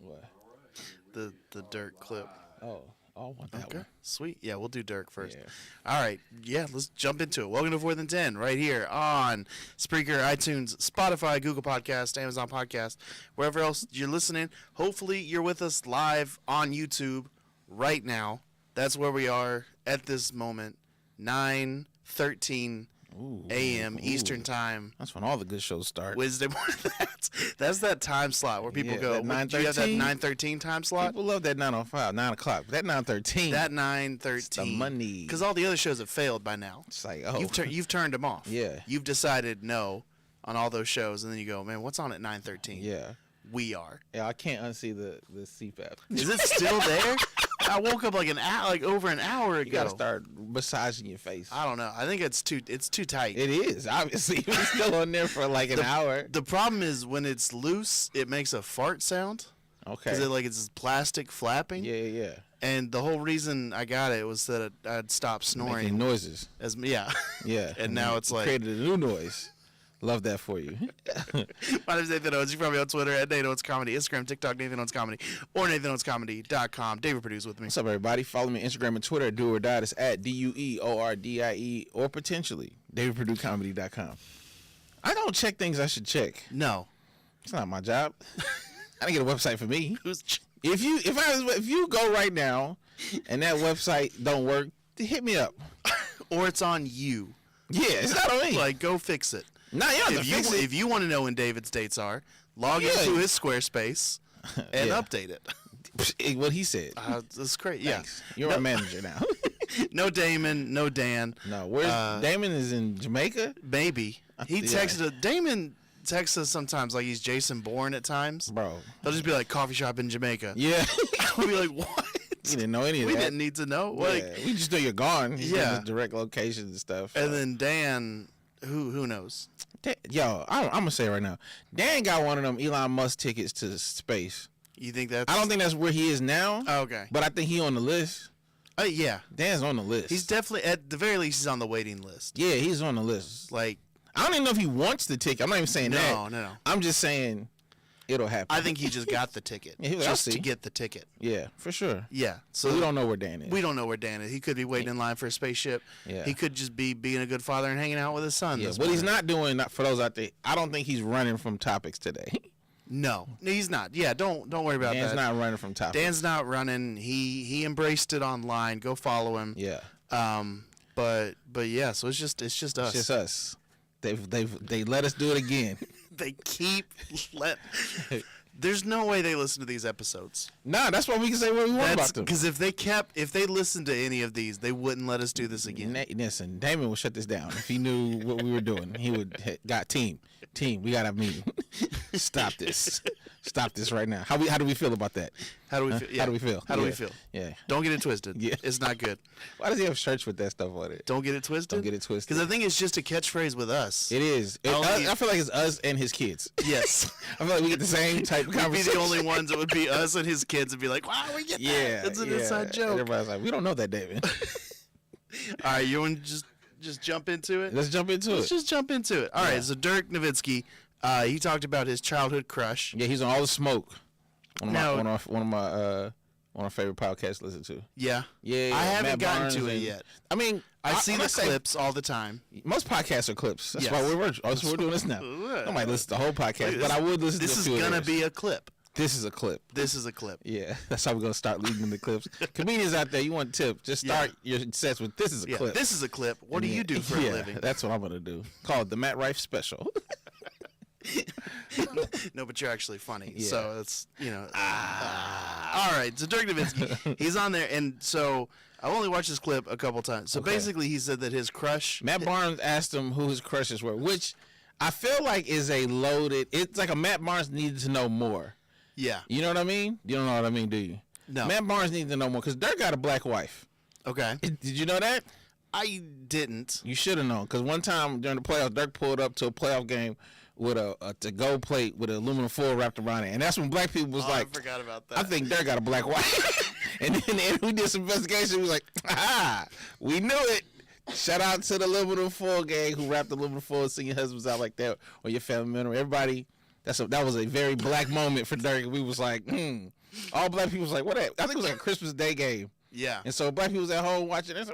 What? The Dirk clip. Oh, I want that one. Sweet. Yeah, we'll do Dirk first. Yeah. All right. Yeah, let's jump into it. Welcome to 4th and 10 right here on Spreaker, iTunes, Spotify, Google Podcast, Amazon Podcast, wherever else you're listening. Hopefully you're with us live on YouTube right now. That's where we are at this moment, 9:13 a.m. Eastern Time. That's when all the good shows start. Wednesday morning. That's that time slot where people go, do you have that 9:13 time slot? People love that 9:05, 9 o'clock. But that 9:13. That 9:13. The money. Because all the other shows have failed by now. It's like, oh. You've turned them off. Yeah. You've decided no on all those shows, and then you go, man, what's on at 9:13? Yeah. We are. Yeah, I can't unsee the CPAP. Is it still there? I woke up like over an hour ago. You gotta start massaging your face. I don't know. I think it's too tight. It is, obviously. It's still on there for like an hour. The problem is when it's loose, it makes a fart sound. Okay. Because it's plastic flapping. Yeah. And the whole reason I got it was that I'd stop snoring. Making noises. Yeah. And now it's like created a new noise. Love that for you. My name is Nathan Owens. You can find me on Twitter at Nathan Owens Comedy, Instagram, TikTok, Nathan Owens Comedy, or NathanOwensComedy.com. David Purdue's with me. What's up, everybody? Follow me on Instagram and Twitter at Do or Die. That's at DUEORDIE or potentially DavidPurdueComedy.com. I don't check things I should check. No. It's not my job. I didn't get a website for me. Who's If you go right now and that website don't work, hit me up. or it's on you. Yeah, it's not on me. Like, go fix it. Nah, you don't have to fix it. If you want to know when David's dates are, log into his Squarespace and update it. What he said. That's great. Thanks. Yeah. You're a manager now. No Damon, no Dan. No, where's Damon is in Jamaica? Maybe. He texted Damon texts us sometimes like he's Jason Bourne at times. Bro. He'll just be like, coffee shop in Jamaica. Yeah. We'll be like, what? We didn't know any of that. We didn't need to know. Yeah, we just know you're gone. Yeah. Direct locations and stuff. And then Dan, who knows? Yo, I'm going to say it right now. Dan got one of them Elon Musk tickets to space. You think that's... I don't think that's where he is now. Oh, okay. But I think he on the list. Yeah. Dan's on the list. He's definitely, at the very least, he's on the waiting list. Yeah, he's on the list. Like... I don't even know if he wants the ticket. I'm not even saying that. No. I'm just saying it'll happen. I think he just got the ticket. Just to get the ticket. Yeah, for sure. Yeah. So we don't know where Dan is. We don't know where Dan is. He could be waiting in line for a spaceship. Yeah. He could just be being a good father and hanging out with his son. Yeah. What he's not doing, for those out there, I don't think he's running from topics today. No, he's not. Yeah, don't worry about Dan's that. not running from topics. Dan's not running. He embraced it online. Go follow him. Yeah. But yeah, so it's just us. It's just us. They let us do it again. They keep There's no way they listen to these episodes. Nah, that's why we can say what we want about them. Because if they listened to any of these, they wouldn't let us do this again. Listen, Damon would shut this down if he knew what we were doing. He would got team. We got a meeting. Stop this right now. How do we feel about that? How do we feel? Yeah. How do we feel? How do we feel? Yeah. Don't get it twisted. Yeah. It's not good. Why does he have shirts with that stuff on it? Don't get it twisted. Don't get it twisted. Because I think it's just a catchphrase with us. It is. I feel like it's us and his kids. Yes. I feel like we get the same type of conversation. We'd be the only ones that would be us and his kids and be like, wow, we get that. It's an inside joke. Everybody's like, we don't know that, David. All right, you want to just jump into it? Let's jump into it. Let's just jump into it. All right, so Dirk Nowitzki, he talked about his childhood crush. Yeah, he's on All the Smoke. One of my favorite podcasts to listen to. Yeah. Yeah. I haven't gotten to it yet. I mean, I see the clips all the time. Most podcasts are clips. That's why we're doing this now. Nobody listens to the whole podcast, but I would listen to this. This is going to be a clip. This is a clip. This is a clip. Yeah, that's how we're going to start leading the clips. Comedians out there, you want a tip, just start your sets with this is a clip. This is a clip. What do you do for a living? That's what I'm going to do. Called the Matt Rife Special. No, but you're actually funny. Yeah. So it's, all right, so Dirk Nowitzki, he's on there, and so I only watched this clip a couple times. So basically he said that his crush... Matt Barnes asked him who his crushes were, which I feel like is a loaded... It's like a Matt Barnes needed to know more. Yeah. You know what I mean? You don't know what I mean, do you? No. Matt Barnes needs to know more, because Dirk got a black wife. Okay. Did you know that? I didn't. You should have known, because one time during the playoffs, Dirk pulled up to a playoff game with a to-go plate with an aluminum foil wrapped around it. And that's when black people was like... I forgot about that. I think Dirk got a black wife. And then we did some investigation. We was like, we knew it. Shout out to the aluminum foil gang who wrapped the aluminum foil, sing your husbands out like that, or your family member. Everybody That was a very black moment for Dirk. We was like, all black people was like, what? I think it was like a Christmas Day game. Yeah. And so black people was at home watching. And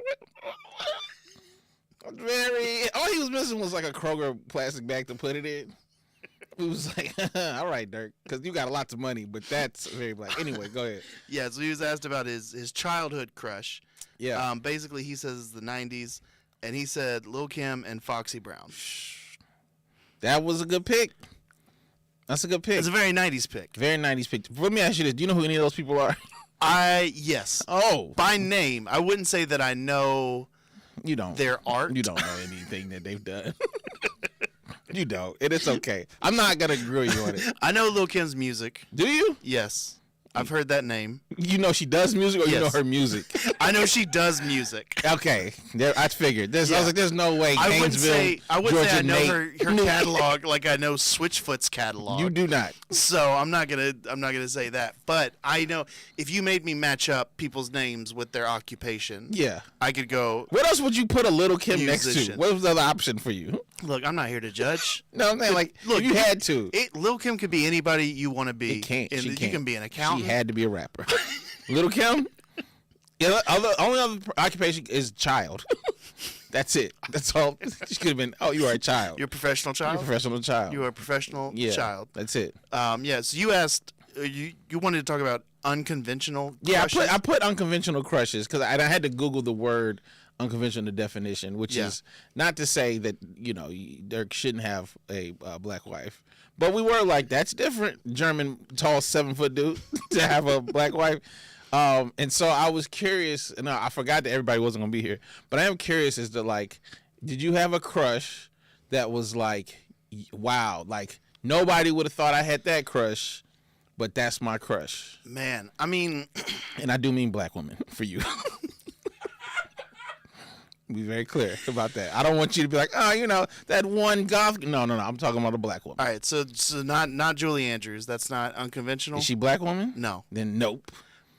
all he was missing was like a Kroger plastic bag to put it in. We was like, all right, Dirk, because you got lots of money, but that's very black. Anyway, go ahead. Yeah, so he was asked about his childhood crush. Yeah. Basically, he says it's the 90s, and he said Lil' Kim and Foxy Brown. That was a good pick. That's a good pick. It's a very 90s pick. Very 90s pick. Let me ask you this. Do you know who any of those people are? Yes. Oh. By name. I wouldn't say that I know You don't. their art. You don't know anything that they've done. You don't. And it's okay. I'm not going to grill you on it. I know Lil' Kim's music. Do you? Yes. I've heard that name. You know she does music, or you know Yes. her music? I know she does music. Okay. I figured. I was Yeah. like, there's no way I wouldn't say Georgia I know Nate her catalog like I know Switchfoot's catalog. You do not. So I'm not gonna say that. But I know if you made me match up people's names with their occupation, Yeah. I could go. What else would you put a Little Kim next to? Musician. What was the other option for you? Look, I'm not here to judge. No, I'm saying, like, Look, if you had to. Lil' Kim could be anybody you want to be. It can't. And She you can't. can be an accountant. She had to be a rapper. Little Kim? Yeah, only other occupation is child. That's it. That's all. She could have been, you are a child. You're a professional child. You're a professional child. You are a professional child. That's it. Yeah. So you asked. You wanted to talk about unconventional. Yeah, crushes? I put unconventional crushes because I had to Google the word unconventional definition, which is not to say that Dirk shouldn't have a black wife, but we were like, that's different. German tall 7-foot dude to have a black wife. And so I was curious, and I forgot that everybody wasn't gonna be here, but I am curious as to, like, did you have a crush that was like, wow, like nobody would have thought I had that crush, but that's my crush? Man, I mean, and I do mean black women for you. Be very clear about that. I don't want you to be like, that one goth. No. I'm talking about a black woman. all right. So not Julie Andrews. That's not unconventional. Is she black woman? No. Then nope.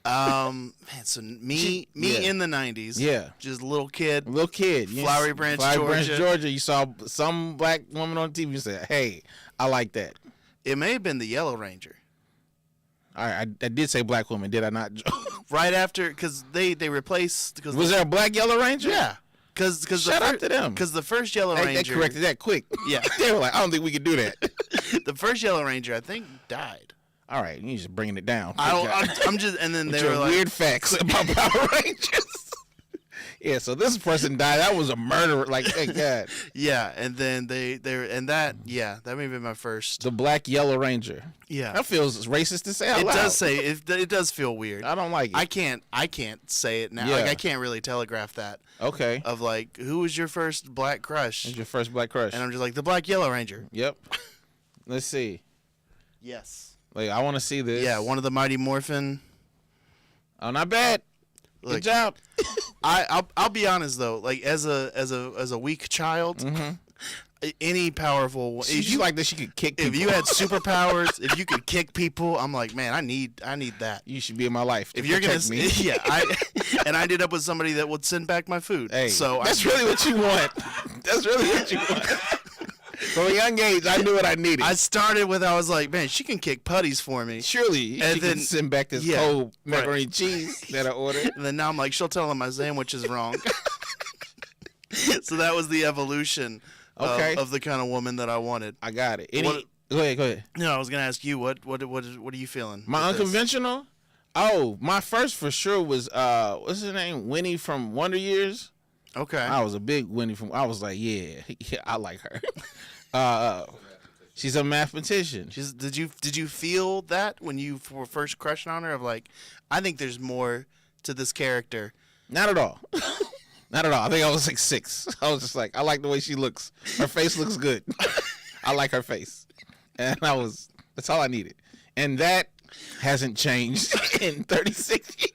Man, so me yeah. in the 90s. Yeah. Just a little kid. Little kid. Flowery Branch, Georgia. You saw some black woman on TV. You said, hey, I like that. It may have been the Yellow Ranger. All right. I did say black woman. Did I not? Right after, because they replaced. Was there a black Yellow Ranger? Yeah. Cause Shout out to them. Because the first Yellow They Ranger. corrected that quick. Yeah. They were like, I don't think we could do that. The first Yellow Ranger, I think, died. All right. You're just bringing it down. I'm just, and then they With were your like, weird facts about Power Rangers. Yeah, so this person died. That was a murderer. Like, thank God. yeah, and then that may have been my first. The Black Yellow Ranger. Yeah, That feels racist to say out it loud. does say it does feel weird. I don't like it. I can't say it now. Yeah. Like I can't really telegraph that. Okay. Of like, who was your first black crush? Who's your first black crush? And I'm just like the Black Yellow Ranger. Yep. Let's see. Yes. Like, I want to see this. Yeah, one of the Mighty Morphin. Oh, not bad. Look, Good job. I'll be honest though, like as a weak child, any powerful She's like that. She could kick people. if you had superpowers, if you could kick people, I'm like, man, I need that. You should be in my life. If you're gonna, protect me. yeah, and I ended up with somebody that would send back my food. Hey, so that's really what you want. That's really what you want. From a young age, I knew what I needed. I started with, I was like, man, she can kick putties for me. Surely, And she then- can send back this yeah, cold macaroni right. and cheese that I ordered. And then now I'm like, she'll tell him my sandwich is wrong. So that was the evolution of the kind of woman that I wanted. I got it. Go ahead. No, I was gonna ask you what are you feeling? My with this? unconventional? Oh, my first for sure was what's her name? Winnie from Wonder Years. Okay. I was a big Winnie from. I was like, yeah, I like her. She's a mathematician. Did you feel that when you were first crushing on her of like, I think there's more to this character? Not at all. Not at all. I think I was like 6. I was just like, I like the way she looks. Her face looks good. I like her face, and that's all I needed. And that hasn't changed in 36 years.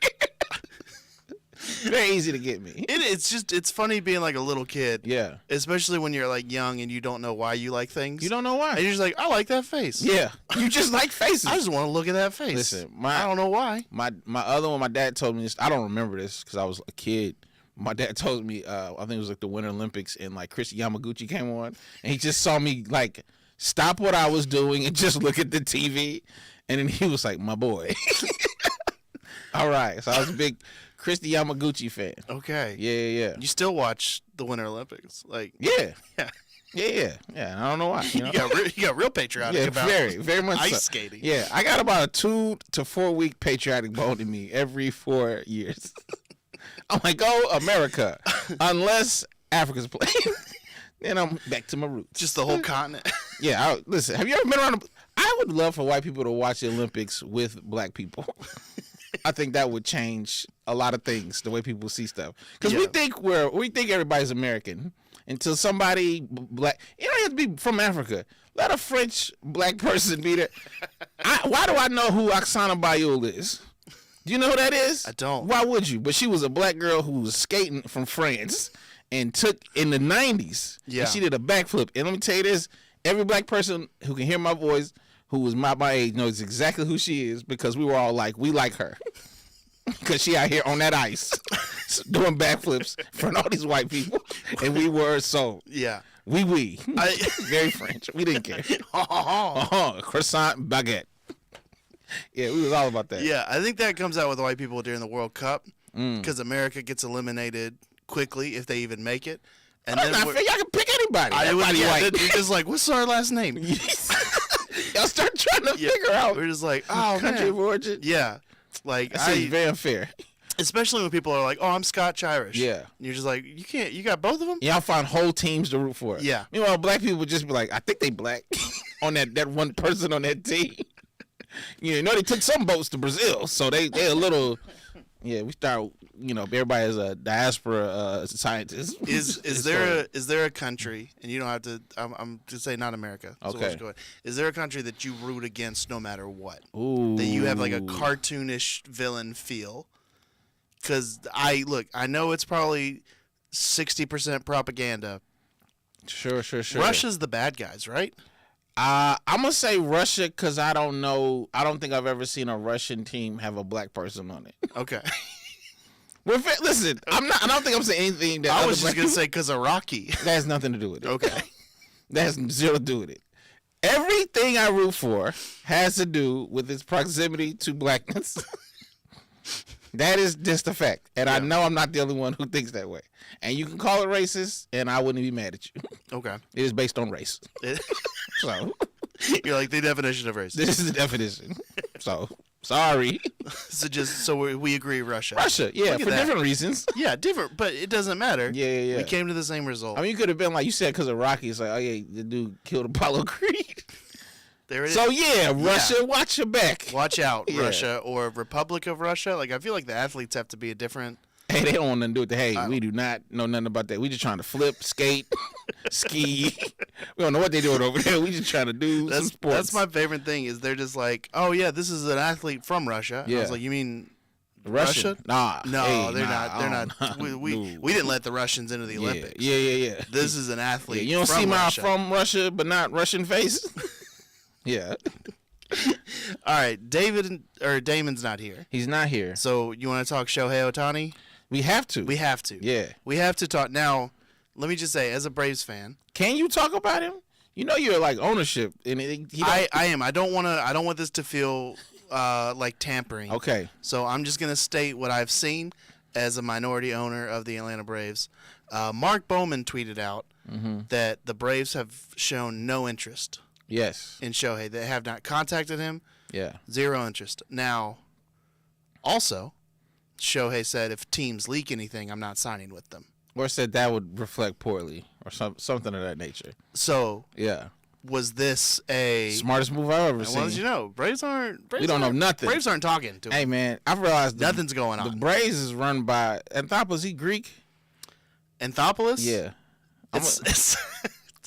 Very easy to get me. It's funny being like a little kid. Yeah. Especially when you're like young and you don't know why you like things. You don't know why. And you're just like, I like that face. Yeah. You just like faces. I just want to look at that face. Listen, I don't know why. My other one, my dad told me this. I don't remember this because I was a kid. My dad told me, I think it was like the Winter Olympics, and like Chris Yamaguchi came on, and he just saw me like stop what I was doing and just look at the TV. And then he was like, my boy. All right. So I was a big Christy Yamaguchi fan. Okay. Yeah. You still watch the Winter Olympics? Like, Yeah. Yeah. Yeah. I don't know why. You got real patriotic about very much ice so. skating. Yeah. I got about a 2 to 4 week patriotic bone in me every 4 years. I'm like, oh, America. Unless Africa's playing. Then I'm back to my roots. Just the whole continent. Yeah. Listen, have you ever been around? I would love for white people to watch the Olympics with black people. I think that would change a lot of things, the way people see stuff. Because we think everybody's American until somebody black. You don't have to be from Africa. Let a French black person be there. Why do I know who Oksana Bayul is? Do you know who that is? I don't. Why would you? But she was a black girl who was skating from France and took in the 90s. Yeah. And she did a backflip. And let me tell you this, every black person who can hear my voice who was my age knows exactly who she is because we were all like, we like her. Because she out here on that ice doing backflips in front of all these white people. And we were so. Yeah. Oui. Very French. We didn't care. Croissant, baguette. Yeah, we was all about that. Yeah, I think that comes out with white people during the World Cup because America gets eliminated quickly if they even make it. And then y'all can pick anybody. White. You're just like, what's our last name? Y'all start trying to figure out. We're just like, oh, country of origin. Yeah, like that's very unfair. Especially when people are like, oh, I'm Scotch Irish. Yeah, and you're just like, you can't. You got both of them. Y'all find whole teams to root for. Yeah. Meanwhile, black people would just be like, I think they black on that one person on that team. You know, they took some boats to Brazil, so they a little. Yeah, we start. You know, everybody is a diaspora scientist. Is there a country, and you don't have to. I'm just saying not America. So okay. Is there a country that you root against no matter what? Ooh. That you have like a cartoonish villain feel? Because I know it's probably 60% propaganda. Sure. Russia's the bad guys, right? I'm gonna say Russia because I don't know. I don't think I've ever seen a Russian team have a black person on it. Okay. Well, listen, I don't think I'm saying anything that I was just gonna say because Iraqi. That has nothing to do with it. Okay. That has zero to do with it. Everything I root for has to do with its proximity to blackness. That is just a fact, and I know I'm not the only one who thinks that way. And you can call it racist, and I wouldn't be mad at you. Okay. It is based on race. So you're like the definition of race. This is the definition. So sorry. So we agree, Russia. Yeah, for different reasons. Yeah, different, but it doesn't matter. Yeah. We came to the same result. I mean, you could have been like you said because of Rocky. It's like, oh yeah, the dude killed Apollo Creed. There it is. So yeah, Russia, watch your back. Watch out, Russia or Republic of Russia. Like I feel like the athletes have to be a different. Hey, they don't want nothing to do with the. Hey, we do not know nothing about that. We just trying to flip, skate, ski. We don't know what they doing over there. We just trying to do some sports. That's my favorite thing. Is they're just like, oh yeah, this is an athlete from Russia. Yeah. I was like, you mean Russia? Nah. No, hey, they're nah, not. They're not. We didn't let the Russians into the Olympics. Yeah. This is an athlete. Yeah, you don't from see my Russia. from Russia, but not Russian face. Yeah. All right, Damon's not here. He's not here. So you want to talk Shohei Ohtani? We have to. Yeah. We have to talk. Now, let me just say, as a Braves fan. Can you talk about him? You know you're like ownership. And I am. I don't want this to feel like tampering. Okay. So I'm just going to state what I've seen as a minority owner of the Atlanta Braves. Mark Bowman tweeted out that the Braves have shown no interest. Yes. In Shohei. They have not contacted him. Yeah. Zero interest. Now, also, Shohei said if teams leak anything, I'm not signing with them. Or said that would reflect poorly or something of that nature. So, yeah. Was this a smartest move I've ever seen? Well, as you know, Braves we don't know nothing. Braves aren't talking to him. Hey, man, I've realized nothing's going on. The Braves is run by Anthopoulos. He Greek? Anthopoulos? Yeah.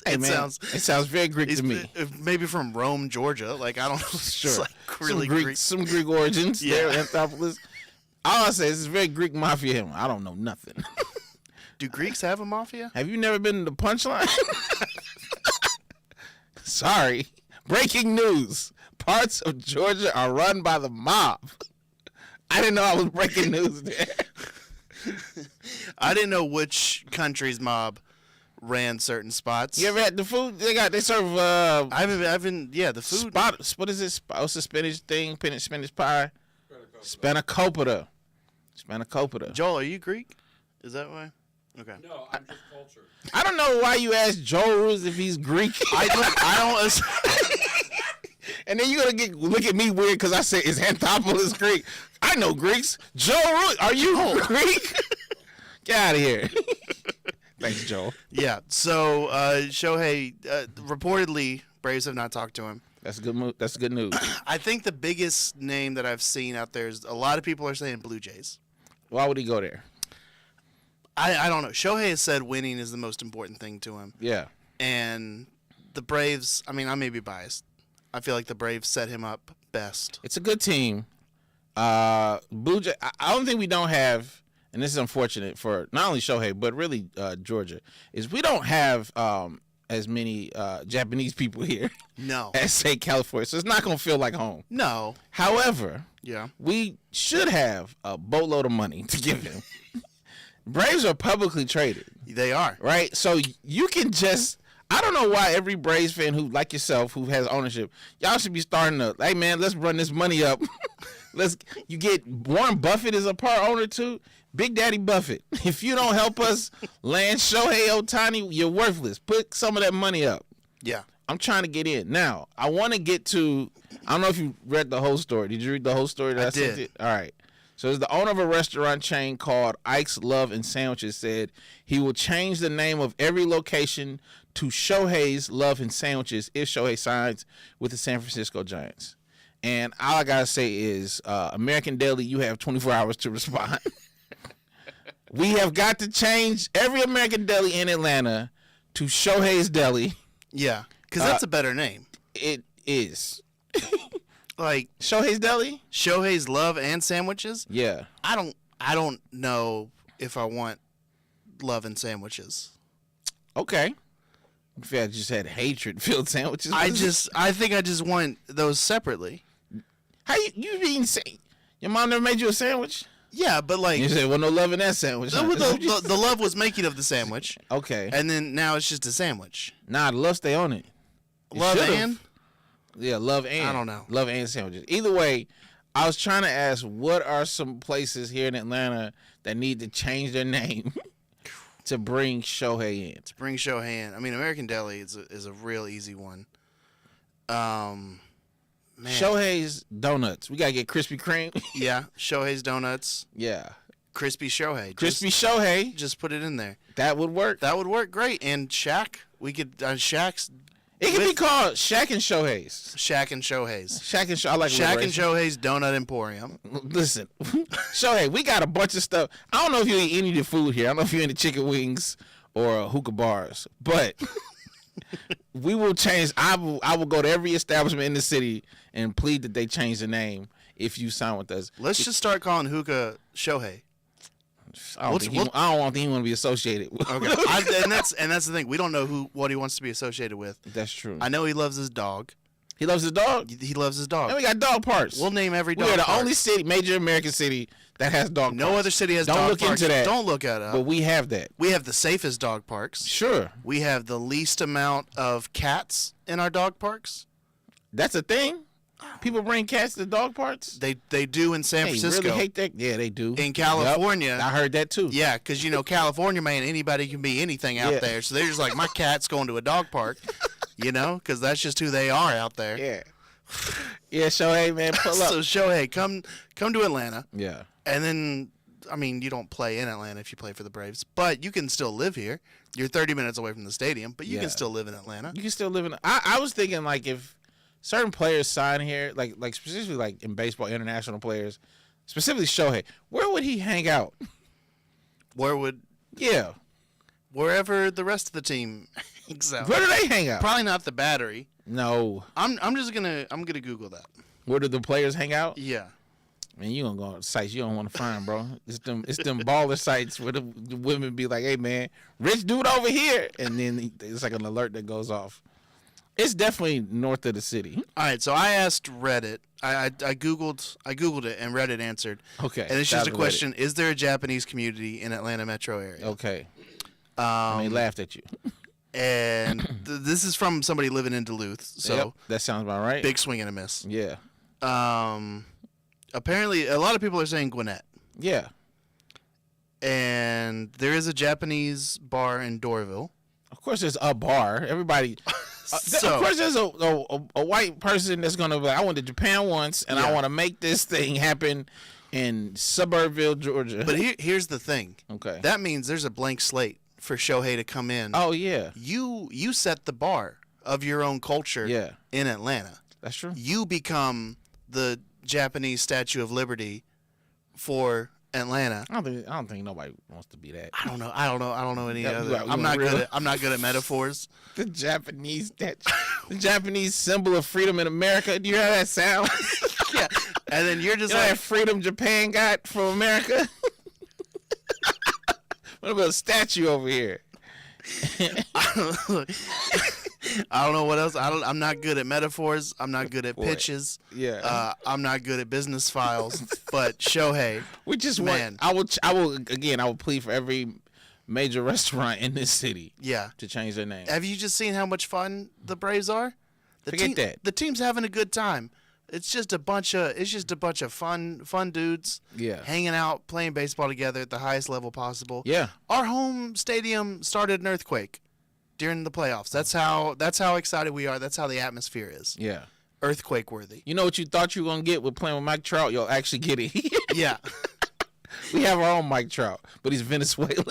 It sounds very Greek to me. Maybe from Rome, Georgia. Like, I don't know. Sure. It's like really some Greek origins there, Anthopoulos. All I say is it's very Greek mafia. I don't know nothing. Do Greeks have a mafia? Have you never been to the Punchline? Sorry. Breaking news. Parts of Georgia are run by the mob. I didn't know I was breaking news there. I didn't know which country's mob ran certain spots. You ever had the food they serve? I haven't. Yeah, the food. What is it? What's the spinach thing? Spinach pie. Spanakopita. Joel, are you Greek? Is that why? Okay. No, I'm just cultured. I don't know why you asked Joe Ruse if he's Greek. I don't. And then you're going to look at me weird because I said, is Anthopoulos Greek? I know Greeks. Joe Ruse, are you Greek? Get out of here. Thanks, Joel. Yeah. So Shohei, reportedly, Braves have not talked to him. That's good news. I think the biggest name that I've seen out there is a lot of people are saying Blue Jays. Why would he go there? I don't know. Shohei has said winning is the most important thing to him. Yeah. And the Braves, I mean, I may be biased. I feel like the Braves set him up best. It's a good team. Blue Jay, I don't think we don't have, and this is unfortunate for not only Shohei, but really Georgia, is we don't have as many Japanese people here No. as, say, California. So it's not going to feel like home. No. However, Yeah. we should have a boatload of money to give him. Braves are publicly traded, They are. right? So you can just, I don't know why every Braves fan who, like yourself, who has ownership, y'all should be starting to, hey man, let's run this money up. You get Warren Buffett is a part owner too. Big Daddy Buffett. If you don't help us land Shohei Ohtani, you're worthless. Put some of that money up. Yeah. I'm trying to get in. Now, I want to get to, I don't know if you read the whole story. Did you read the whole story that I sent did. you? All right. So it's the owner of a restaurant chain called Ike's Love and Sandwiches said he will change the name of every location to Shohei's Love and Sandwiches if Shohei signs with the San Francisco Giants. And all I got to say is, American Deli, you have 24 hours to respond. We have got to change every American Deli in Atlanta to Shohei's Deli. Yeah. Because that's a better name. It is. Like Shohei's Deli? Shohei's Love and Sandwiches. Yeah. I don't know if I want love and sandwiches. Okay. If I just had hatred-filled sandwiches. I think I just want those separately. How you eating? Your mom never made you a sandwich? Yeah, but like You said, well, no love in that sandwich. huh? the love was making of the sandwich, Okay. and then now it's just a sandwich. Nah, the love stay on it. It Love should've. and Yeah, love and. I don't know. Love and sandwiches. Either way, I was trying to ask, what are some places here in Atlanta that need to change their name to bring Shohei in? bring Shohei in. I mean, American Deli is a real easy one. Man. Shohei's Donuts. We got to get Krispy Kreme. Yeah, Shohei's Donuts, Yeah. Crispy Shohei. Crispy Shohei. Just put it in there. That would work. That would work great. And Shaq, we could Shaq's It could be called Shaq and Shohei's. Shaq and Shohei's. Shaq and I like Shaq and alliteration. Shohei's Donut Emporium. Listen, Shohei, we got a bunch of stuff. I don't know if you eat any of the food here. I don't know if you're into chicken wings or hookah bars, but we will change. I will go to every establishment in the city and plead that they change the name if you sign with us. Let's just start calling hookah Shohei. I don't think he want to be associated with. Okay, and that's the thing. We don't know what he wants to be associated with. That's true. I know he loves his dog. He loves his dog. He loves his dog. And we got dog parks. We'll name every dog We are the park. only major American city that has dog parks. No other city has Don't dog look parks. into that. Don't look at it. But we have that. We have the safest dog parks. Sure. We have the least amount of cats in our dog parks. That's a thing. People bring cats to dog parks. They do in San They Francisco. really hate that. Yeah, they do. In California. Yep. I heard that too. Yeah, because, California, man, anybody can be anything out Yeah. there. So they're just like, my cat's going to a dog park, because that's just who they are out there. Yeah. Yeah, Shohei, man, pull up. So, Shohei, come to Atlanta. Yeah. And then, you don't play in Atlanta if you play for the Braves, but you can still live here. You're 30 minutes away from the stadium, but you Yeah. can still live in Atlanta. You can still live in. I was thinking like if certain players sign here, like specifically like in baseball, international players, specifically Shohei, where would he hang out? Yeah. Wherever the rest of the team hangs out. Where do they hang out? Probably not the Battery. No. I'm gonna Google that. Where do the players hang out? Yeah. Man, you gonna go on sites you don't want to find, bro. It's them baller sites where the women be like, "Hey, man, rich dude over here," and then it's like an alert that goes off. It's definitely north of the city. All right, so I asked Reddit. I googled it, and Reddit answered. Okay. And it's just shout a out to question: is there a Japanese community in Atlanta metro area? Reddit. Okay. And they laughed at you. And this is from somebody living in Duluth. So yep, that sounds about right. Big swing and a miss. Yeah. Apparently, a lot of people are saying Gwinnett. Yeah. And there is a Japanese bar in Doraville. Of course, there's a bar. Everybody. Of course, there's a white person that's gonna be like, I went to Japan once, and I want to make this thing happen in Suburbanville, Georgia. But here's the thing. Okay. That means there's a blank slate for Shohei to come in. Oh yeah. You set the bar of your own culture. Yeah. In Atlanta. That's true. You become the Japanese Statue of Liberty for Atlanta. I don't think nobody wants to be that. I don't know any other. you I'm not real? good. I'm not good at metaphors. The Japanese statue, the Japanese symbol of freedom in America. Do you hear how that sound? Yeah. And then you're just you know like that freedom Japan got from America. What about a statue over here? I don't know what else. I'm not good at metaphors. I'm not good at pitches. Yeah. I'm not good at business files. But Shohei, We just man. want. I will plead for every major restaurant in this city. Yeah. To change their name. Have you just seen how much fun the Braves are? Forget that. The team's having a good time. It's just a bunch of fun dudes. Yeah. Hanging out, playing baseball together at the highest level possible. Yeah. Our home stadium started an earthquake during the playoffs. That's how excited we are. That's how the atmosphere is. Yeah. Earthquake worthy. You know what you thought you were gonna get with playing with Mike Trout? You'll actually get it. Yeah. We have our own Mike Trout, but he's Venezuelan,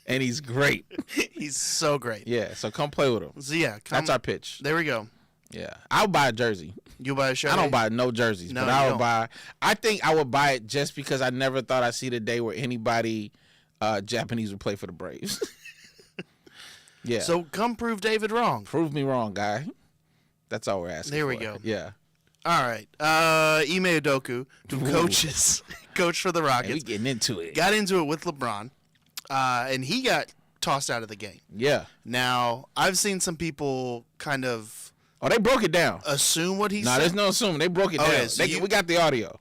and he's great. He's so great. Yeah. So come play with him. So yeah, That's our pitch. There we go. Yeah. I'll buy a jersey. You buy a shirt? I don't buy no jerseys, No, but you I would don't. buy. I think I would buy it just because I never thought I'd see the day where anybody Japanese would play for the Braves. Yeah. So come prove David wrong. Prove me wrong, guy. That's all we're asking. There we for. go. Yeah. All right. Ime Udoka, who coach for the Hey, we Rockets, getting into it. got into it with LeBron, and he got tossed out of the game. Yeah. Now, I've seen some people kind of Oh, they broke it down. assume what he No, said. there's no assuming. They broke it Okay, down. so We got the audio.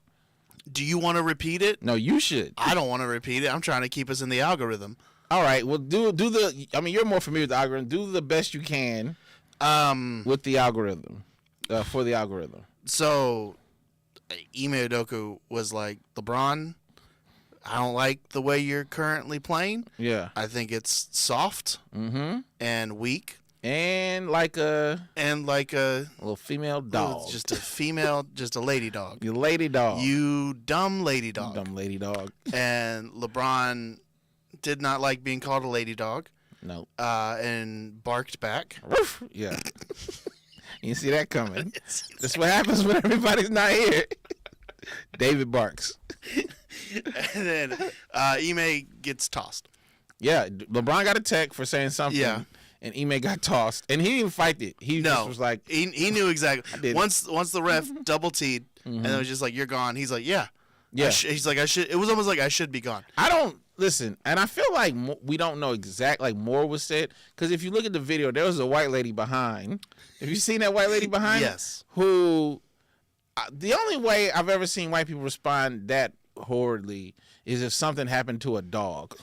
Do you want to repeat it? No, you should. I don't want to repeat it. I'm trying to keep us in the algorithm. All right. Well, do the. I mean, you're more familiar with the algorithm. Do the best you can with the algorithm for the algorithm. So, Ime Udoka was like, LeBron, I don't like the way you're currently playing. Yeah. I think it's soft and weak. And like a little female dog. Just a lady dog. You lady dog. You dumb lady dog. Dumb lady dog. And LeBron did not like being called a lady dog. No. And barked back. Yeah. You see that coming. That's what happens when everybody's not here. David barks. And then Ime gets tossed. Yeah. LeBron got a tech for saying something. Yeah. And Ime got tossed. And he didn't even fight it. He just was like. He knew exactly. Once the ref double teed and it was just like, you're gone. He's like, yeah. Yeah. He's like, I should. It was almost like I should be gone. I don't listen, and I feel like we don't know like more was said, because if you look at the video, there was a white lady behind. Have you seen that white lady behind? Yes. Who? The only way I've ever seen white people respond that horridly is if something happened to a dog.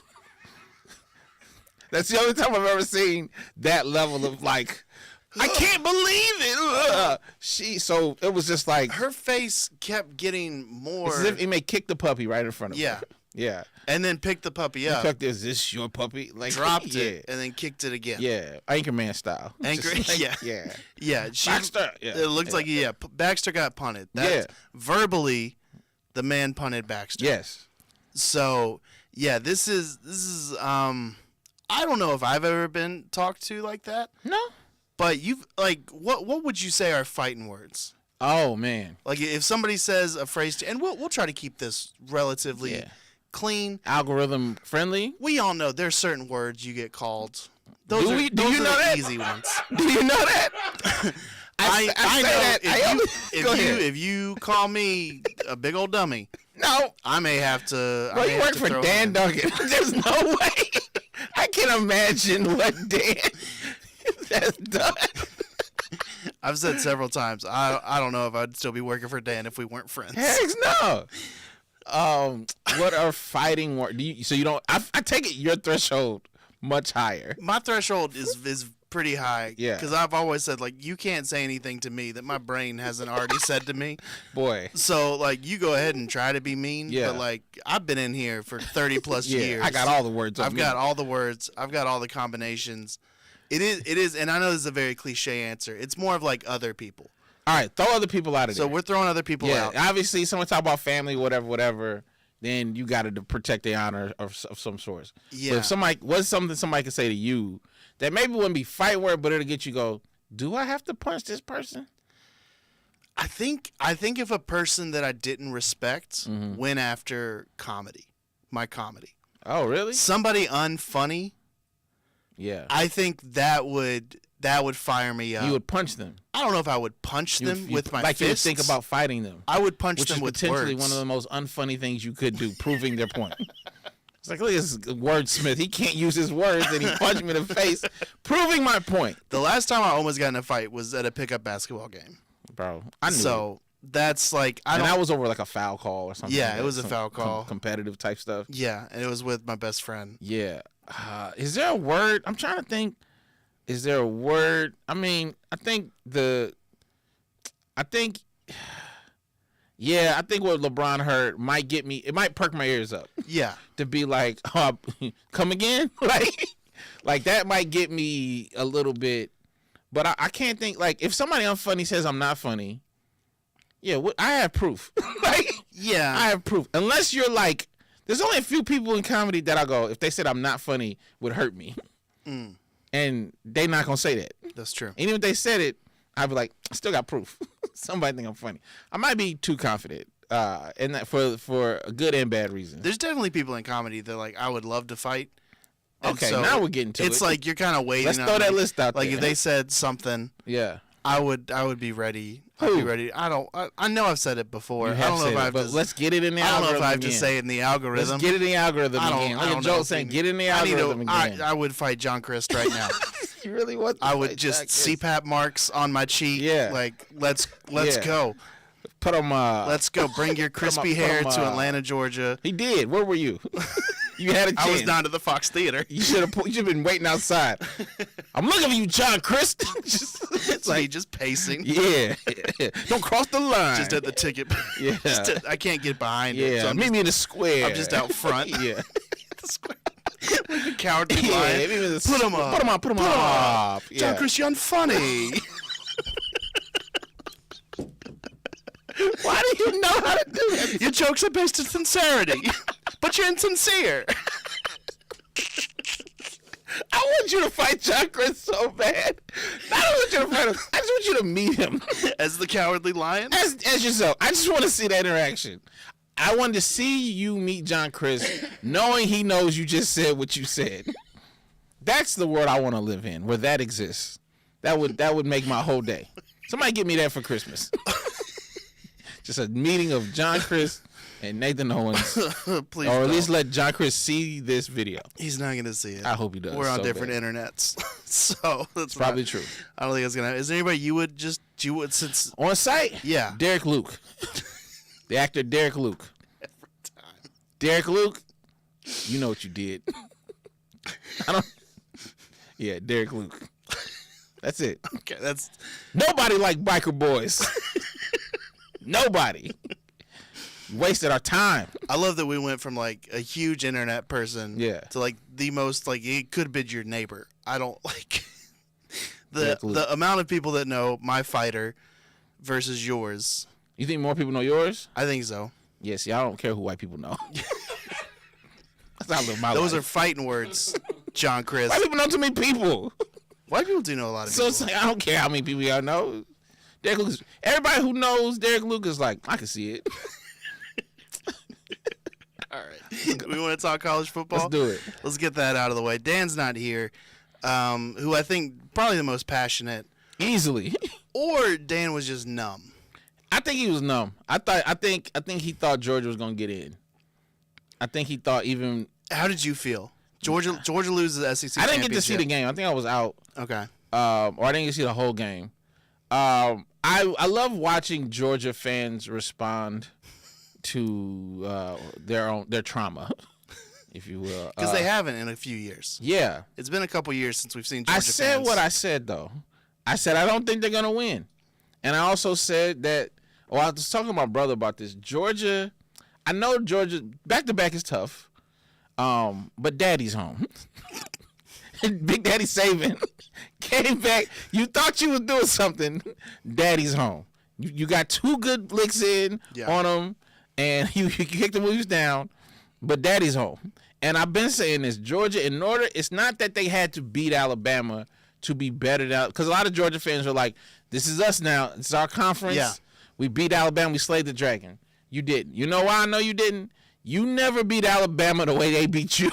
That's the only time I've ever seen that level of like, I can't believe it. So it was just like Her face kept getting more. it's as if he may kick the puppy right in front of Yeah. her. Yeah. And then picked the puppy up, Is this your puppy? Like dropped yeah. it, and then kicked it again. Yeah, Anchorman style. Anchor- Just like- yeah. yeah. Yeah. Baxter. Yeah. It looks like Baxter got punted. That's verbally, the man punted Baxter. Yes. So yeah, this is I don't know if I've ever been talked to like that. No. But you've like what would you say are fighting words? Oh man. Like if somebody says a phrase and we'll try to keep this relatively clean. Algorithm friendly. We all know there's certain words you get called. Do Those you are know the that? easy ones. Do you know that? I say know that. if you call me a big old dummy, No. I may have to. Bro, you work for Dan Duncan. There's no way. I can't imagine what Dan has done. I've said several times. I don't know if I'd still be working for Dan if we weren't friends. Heck no. What are fighting words? So you don't? I take it your threshold much higher. My threshold is pretty high. Yeah. Because I've always said, like, you can't say anything to me that my brain hasn't already said to me. Boy. So, like, you go ahead and try to be mean. Yeah. But, like, I've been in here for 30 plus years. I got all the words. I've got all the words. I've got all the combinations. It is, and I know this is a very cliche answer. It's more of like other people. All right, throw other people out of there. So we're throwing other people out. Obviously, someone talk about family, whatever. Then you got to protect their honor of some sort. Yeah. But if somebody, what's something somebody could say to you that maybe wouldn't be fight word, but it'll get you go, do I have to punch this person? I think if a person that I didn't respect went after my comedy. Oh, really? Somebody unfunny. Yeah. I think that would fire me up. You would punch them. I don't know if I would punch them with my like fists. You would think about fighting them. I would punch which them is with potentially words. one of the most unfunny things you could do, proving their point. It's like, look at this wordsmith. He can't use his words, and he punched me in the face, proving my point. The last time I almost got in a fight was at a pickup basketball game. Bro, I knew. So that's like that was over like a foul call or something. Yeah, like it was a some foul call, competitive type stuff. Yeah, and it was with my best friend. Yeah. Is there a word? I'm trying to think. Is there a word? I mean, I think what LeBron heard might get me. It might perk my ears up. Yeah. To be like, come again? like that might get me a little bit. But I can't think, like, if somebody unfunny says I'm not funny, yeah, I have proof. Yeah. I have proof. Unless you're like, there's only a few people in comedy that I go, if they said I'm not funny, would hurt me. And they not going to say that. That's true. And even if they said it, I'd be like, I still got proof. Somebody think I'm funny. I might be too confident, and that for good and bad reasons. There's definitely people in comedy that, like, I would love to fight. And okay, so now we're getting to it. It's like you're kind of waiting. Let's throw that list out like, there. Like, if they said something, yeah, I would be ready. I'd be ready. I know I've said it before. I don't know if I have but to. let's get it in the I algorithm. don't know if I have again. to say it in the algorithm. Let's get it in the algorithm again. Like Joe saying, get in the algorithm again. I would fight John Christ right now. You really want? I would just CPAP marks on my cheek. Yeah. Like, let's go. Put them. Let's go. Bring your crispy hair to Atlanta, Georgia. He did. Where were you? You had a chance. I was down to the Fox Theater. You should have been waiting outside. I'm looking for you, John Christ. It's like just pacing. Yeah. Don't cross the line. Just at the ticket. Yeah. I can't get behind it. Yeah. So meet me in the square. I'm just out front. Yeah. The square. Like the cowardly lion. Put him up. Put him up. Yeah. John Christ, you're funny. Why do you know how to do that? Your jokes are based in sincerity, but you're insincere. I want you to fight John Christ so bad. I don't want you to fight him. I just want you to meet him as the cowardly lion. As yourself. I just want to see that interaction. I wanted to see you meet John Christ, knowing he knows you just said what you said. That's the world I want to live in, where that exists. That would make my whole day. Somebody get me that for Christmas. Just a meeting of John Christ and Nathan Owens. Please or at least let John Christ see this video. He's not going to see it. I hope he does. We're on different internets. So that's probably true. I don't think it's going to happen. Is there anybody you would since on site? Yeah. Derek Luke. The actor Derek Luke. Every time. Derek Luke, you know what you did. Yeah, Derek Luke. That's it. Okay, that's nobody like biker boys. Nobody. Wasted our time. I love that we went from like a huge internet person to like the most, like, it could have been your neighbor. I don't like the amount of people that know my fighter versus yours. You think more people know yours? I think so. Yeah, see, I don't care who white people know. That's how I live my life. Those are fighting words, John Chris. White people know too many people. White people do know a lot of people. So it's like, I don't care how many people y'all know. Derek Lucas. Everybody who knows Derek Lucas is like, I can see it. All right. We want to talk college football? Let's do it. Let's get that out of the way. Dan's not here, who I think probably the most passionate. Easily. Or Dan was just numb. I think he was numb. I think he thought Georgia was gonna get in. I think he thought even. How did you feel? Georgia loses the SEC. I didn't get to see the game. I think I was out. Okay. Or I didn't get to see the whole game. I love watching Georgia fans respond to their trauma if you will. Because they haven't in a few years. Yeah. It's been a couple years since we've seen Georgia I said fans. what I said, though. I said I don't think they're going to win. And I also said that, I was talking to my brother about this. Georgia, I know Georgia, back-to-back is tough, but Daddy's home. Big Daddy Saban came back. You thought you was doing something. Daddy's home. You got 2 good licks in on him, and you kicked the moves down, but Daddy's home. And I've been saying this. Georgia, it's not that they had to beat Alabama to be better than, because a lot of Georgia fans are like, this is us now. It's our conference. Yeah. We beat Alabama. We slayed the dragon. You didn't. You know why I know you didn't? You never beat Alabama the way they beat you.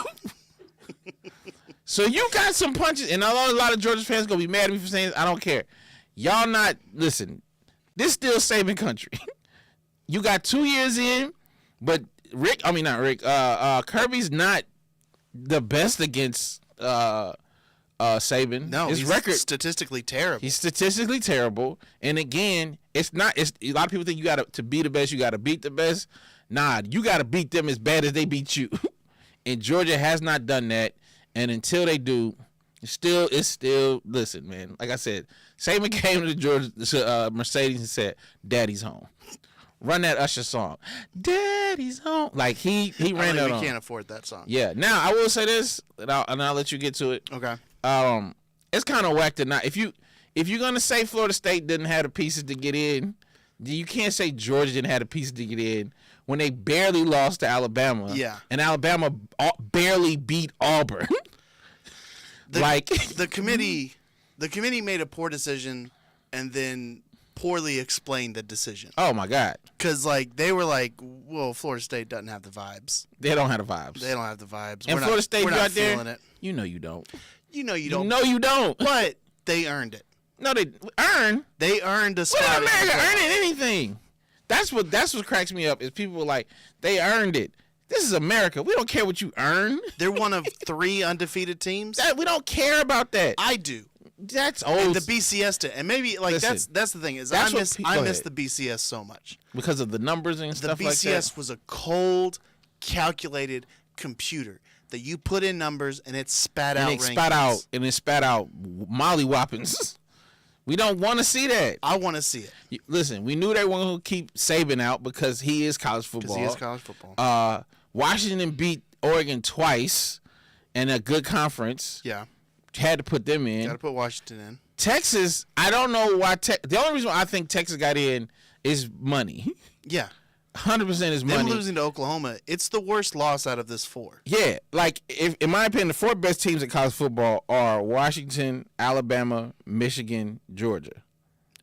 So you got some punches, and a lot of Georgia fans going to be mad at me for saying this. I don't care. Y'all not, listen, this still Saban country. You got 2 years in, but Kirby's not the best against Saban. No, his he's record statistically terrible. He's statistically terrible. And again, it's a lot of people think to be the best, you got to beat the best. Nah, you got to beat them as bad as they beat you. And Georgia has not done that. And until they do, it's still listen, man. Like I said, Saban came to Mercedes and said, "Daddy's home." Run that Usher song, "Daddy's home." Like he ran that. We can't afford that song. Yeah. Now I will say this, and I'll let you get to it. Okay. It's kind of whack to not if you're gonna say Florida State didn't have the pieces to get in, you can't say Georgia didn't have the pieces to get in when they barely lost to Alabama. Yeah. And Alabama barely beat Auburn. The committee made a poor decision and then poorly explained the decision. Oh my God. Because they were like, well, Florida State doesn't have the vibes. They don't have the vibes. They don't have the vibes. And Florida State, we're you not out there, feeling it. you know you don't. You know you don't. No, you don't. But they earned it. No, they earned. They earned a spot. When America earning anything? That's what cracks me up is people like they earned it. This is America. We don't care what you earn. They're one of 3 undefeated teams. We don't care about that. I do. That's old. And the BCS did, and maybe Listen, that's the thing is that's I miss the BCS so much because of the numbers and stuff like that. The BCS was a cold, calculated computer that you put in numbers and it spat out rankings. It spat out Molly Whoppins. We don't want to see that. I want to see it. Listen, we knew they were going to keep Saban out because he is college football. Washington beat Oregon twice in a good conference. Yeah. Had to put them in. Got to put Washington in. Texas, I don't know why. The only reason why I think Texas got in is money. Yeah. 100% is money. Them losing to Oklahoma, it's the worst loss out of this 4. Yeah. Like, in my opinion, the 4 best teams in college football are Washington, Alabama, Michigan, Georgia.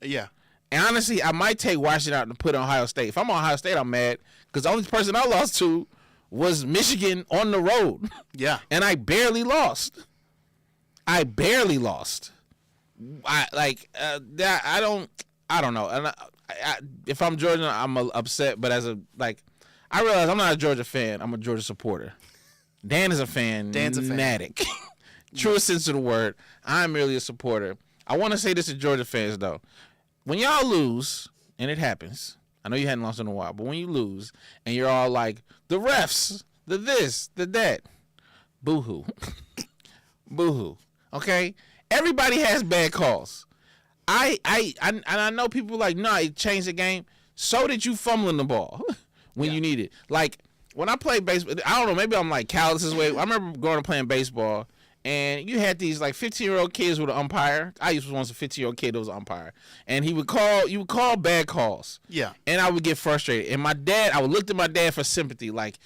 Yeah. And honestly, I might take Washington out and put Ohio State. If I'm on Ohio State, I'm mad because the only person I lost to was Michigan on the road. Yeah. And I barely lost. I don't know. And if I'm Georgia, I'm upset. But I realize I'm not a Georgia fan. I'm a Georgia supporter. Dan is a fan. Dan's a fan. Fanatic. Truest sense of the word. I'm merely a supporter. I want to say this to Georgia fans, though. When y'all lose, and it happens, I know you hadn't lost in a while, but when you lose and you're all like, the refs, the this, the that, boo-hoo. Boo-hoo. Okay? Everybody has bad calls. I know people like, nah, it changed the game. So did you fumbling the ball when you need it. Like, when I played baseball, I don't know, maybe I'm like callous this way. I remember going and playing baseball, and you had these like 15-year-old kids with an umpire. I used to once a 15-year-old kid that was an umpire. And you would call bad calls. Yeah. And I would get frustrated. And I would look to my dad for sympathy, like,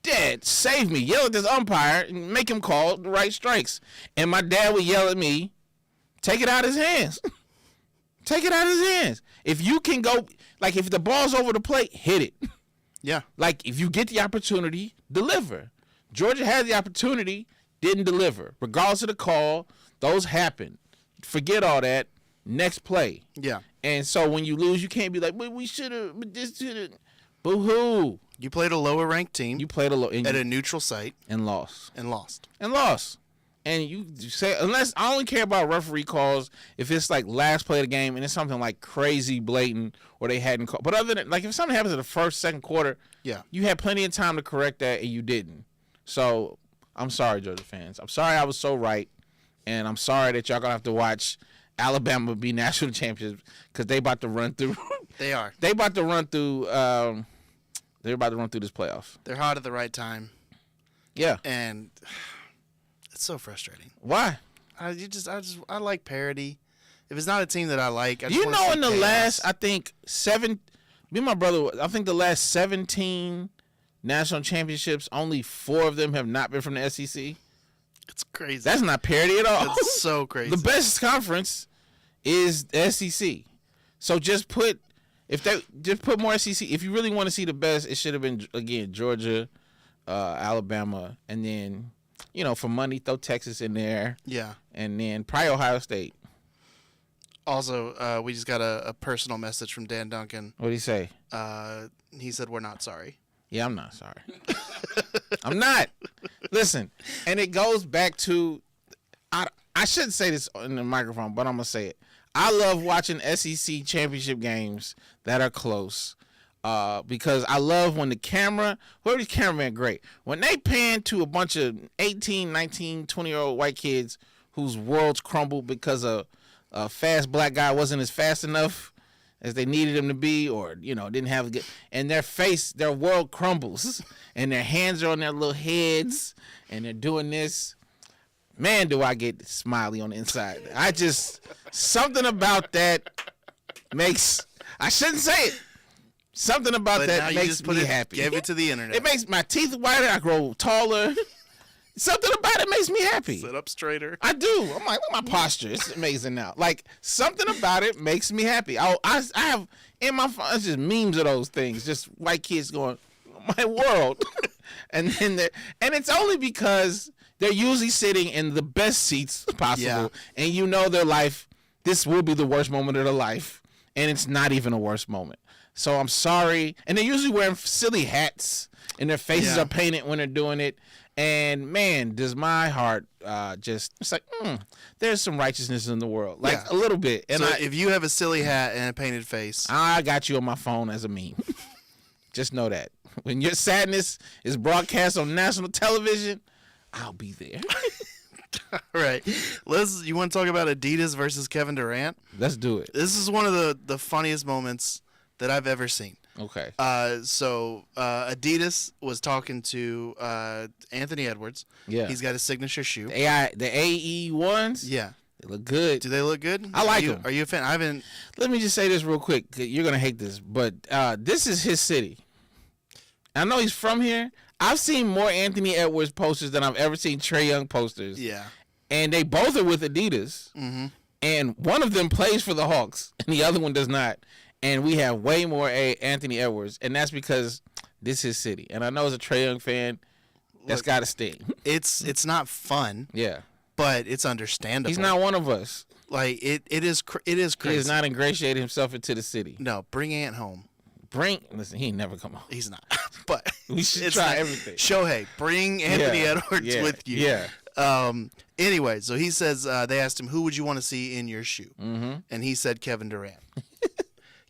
Dad, save me. Yell at this umpire and make him call the right strikes. And my dad would yell at me, take it out of his hands. Take it out of his hands. If you can go, like if the ball's over the plate, hit it. Yeah. Like if you get the opportunity, deliver. Georgia had the opportunity, didn't deliver. Regardless of the call, those happen. Forget all that. Next play. Yeah. And so when you lose, you can't be like, well, we should have, but this should have. Boo-hoo. You played a lower ranked team. You played at a neutral site. And lost. And you say, unless I only care about referee calls if it's like last play of the game and it's something like crazy blatant or they hadn't called. But other than, like if something happens in the first, second quarter, yeah, you had plenty of time to correct that and you didn't. So I'm sorry, Georgia fans. I'm sorry I was so right, and I'm sorry that y'all gonna have to watch Alabama be national champions because they about to run through. They are. They about to run through. They're about to run through this playoff. They're hot at the right time. Yeah, and it's so frustrating. Why? I like parity. If it's not a team that I like, I just you wanna know, see in the chaos. last, I think me and my brother, I think the last 17 national championships, only 4 of them have not been from the SEC. It's crazy. That's not parity at all. It's so crazy. The best conference is the SEC. So just put more SEC. If you really want to see the best, it should have been again Georgia, Alabama, and then for money throw Texas in there. Yeah. And then probably Ohio State. Also, we just got a personal message from Dan Duncan. What did he say? He said we're not sorry. Yeah, I'm not sorry. I'm not. Listen, and it goes back to I shouldn't say this in the microphone, but I'm gonna say it. I love watching SEC championship games that are close because I love when whoever's cameraman, great. When they pan to a bunch of 18, 19, 20-year-old white kids whose worlds crumbled because a fast black guy wasn't as fast enough as they needed him to be, or didn't have a good, and their world crumbles, and their hands are on their little heads, and they're doing this. Man, do I get smiley on the inside. Something about that makes, I shouldn't say it. Something about But that makes me happy. Give it to the internet. It makes my teeth whiter. I grow taller. Something about it makes me happy. Sit up straighter. I do. I'm like, look at my posture. It's amazing now. Like, something about it makes me happy. I have in my phone, it's just memes of those things. Just white kids going, my world. and it's only because they're usually sitting in the best seats possible. Yeah. And their life, this will be the worst moment of their life. And it's not even a worst moment. So I'm sorry. And they're usually wearing silly hats. And their faces are painted when they're doing it. And man, does my heart it's like, there's some righteousness in the world. Like a little bit. And so if you have a silly hat and a painted face, I got you on my phone as a meme. Just know that. When your sadness is broadcast on national television, I'll be there. all right. You want to talk about Adidas versus Kevin Durant? Let's do it. This is one of the funniest moments that I've ever seen. Okay. So Adidas was talking to Anthony Edwards. Yeah. He's got his signature shoe. The AE ones? Yeah. They look good. Do they look good? I like them. Are you a fan? I haven't. Let me just say this real quick. You're going to hate this, but this is his city. I know he's from here. I've seen more Anthony Edwards posters than I've ever seen Trae Young posters. Yeah. And they both are with Adidas. Mm-hmm. And one of them plays for the Hawks, and the other one does not. And we have way more Anthony Edwards, and that's because this is his city. And I know as a Trae Young fan, that's got to sting. It's not fun. Yeah. But it's understandable. He's not one of us. Like it is crazy. He has not ingratiated himself into the city. No, bring Ant home. Listen, he ain't never come home. He's not. But we should try everything. Shohei, bring Anthony Edwards with you. Yeah. Anyway, so he says they asked him, who would you want to see in your shoe? Mm-hmm. And he said Kevin Durant.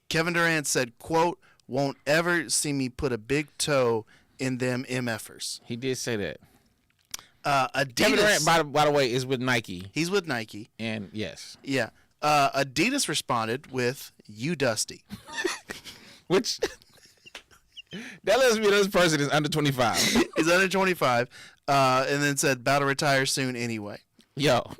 Kevin Durant said, quote, won't ever see me put a big toe in them MFers. He did say that. Adidas. Kevin Durant, by the way, is with Nike. He's with Nike. And yes. Yeah. Adidas responded with, you dusty. Which, that lets me know this person is under 25. He's under 25. And then said, about to retire soon anyway. Yo.